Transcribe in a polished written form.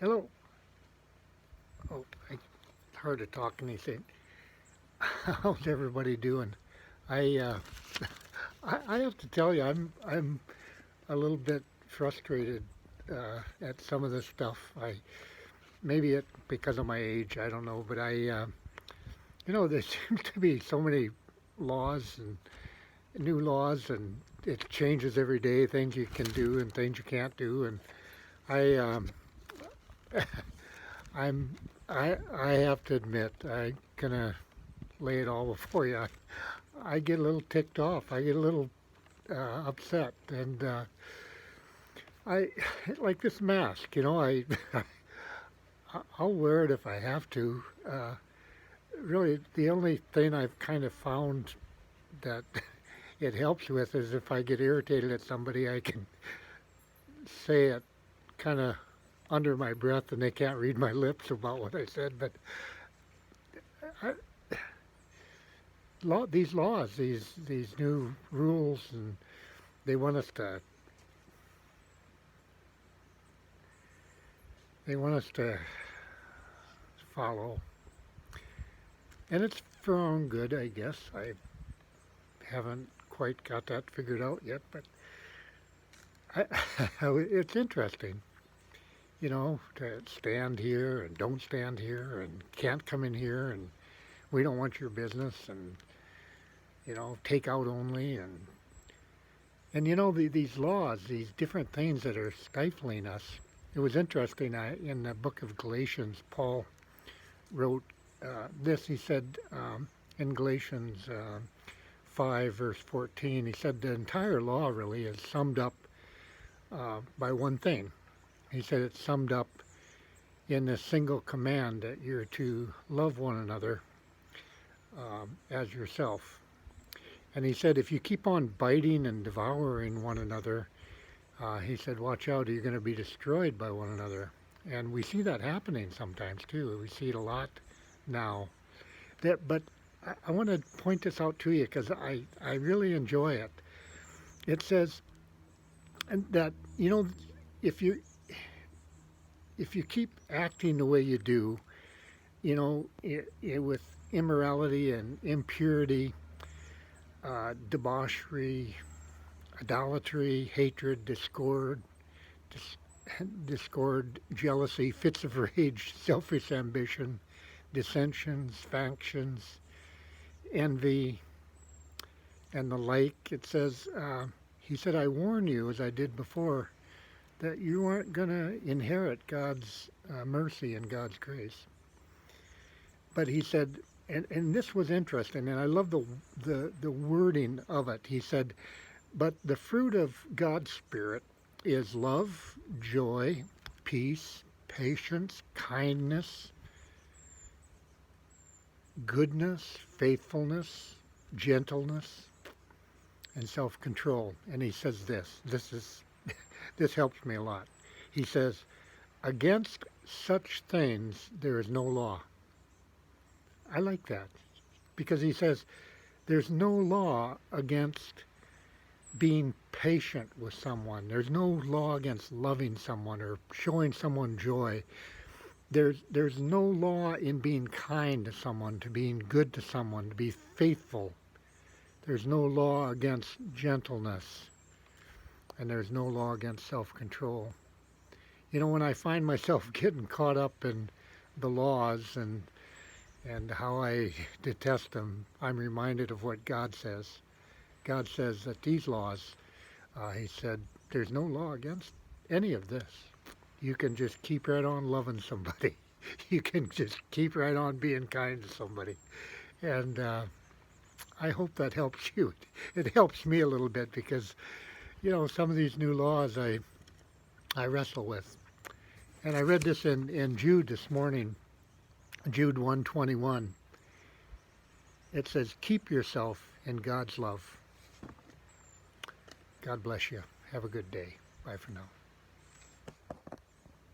Hello. It's hard to talk anything. How's everybody doing? I, uh, I have to tell you, I'm a little bit frustrated at some of this stuff. Maybe it because of my age, I don't know, but there seems to be so many laws and new laws, and it changes every day. Things you can do and things you can't do, and I, I'm, I have to admit, I'm gonna lay it all before you. I get a little ticked off. I get a little upset, and I like this mask. I'll wear it if I have to. Really, the only thing I've kind of found that it helps with is if I get irritated at somebody, I can say it kind of under my breath, and they can't read my lips about what I said. But I, these laws, these new rules, and they want us to they want us to follow, and it's for our own good, I guess. I haven't quite got that figured out yet, but I, it's interesting, to stand here and don't stand here and can't come in here and we don't want your business and take out only and these laws, these different things that are stifling us. It was interesting. In the book of Galatians, Paul wrote this. He said in Galatians 5, verse 14, he said the entire law really is summed up by one thing. He said it's summed up in a single command that you're to love one another as yourself. And he said if you keep on biting and devouring one another, he said, watch out, you're going to be destroyed by one another. And we see that happening sometimes too. We see it a lot now. But I want to point this out to you because I really enjoy it. It says that, if you if you keep acting the way you do, with immorality and impurity, debauchery, idolatry, hatred, dis- discord, jealousy, fits of rage, selfish ambition, dissensions, factions, envy, and the like. It says, he said, I warn you, as I did before, that you aren't going to inherit God's mercy and God's grace. But he said, and this was interesting, and I love the wording of it. He said, but the fruit of God's Spirit is love, joy, peace, patience, kindness, goodness, faithfulness, gentleness, and self-control. And he says this helps me a lot. He says, against such things there is no law. I like that because he says there's no law against being patient with someone. There's no law against loving someone or showing someone joy. There's no law in being kind to someone, to being good to someone, to be faithful. There's no law against gentleness, and there's no law against self-control. When I find myself getting caught up in the laws and how I detest them, I'm reminded of what God says. God says that these laws, he said, there's no law against any of this. You can just keep right on loving somebody. You can just keep right on being kind to somebody. And I hope that helps you. It helps me a little bit because, some of these new laws I wrestle with. And I read this in Jude this morning, Jude 1:21. It says, keep yourself in God's love. God bless you. Have a good day. Bye for now.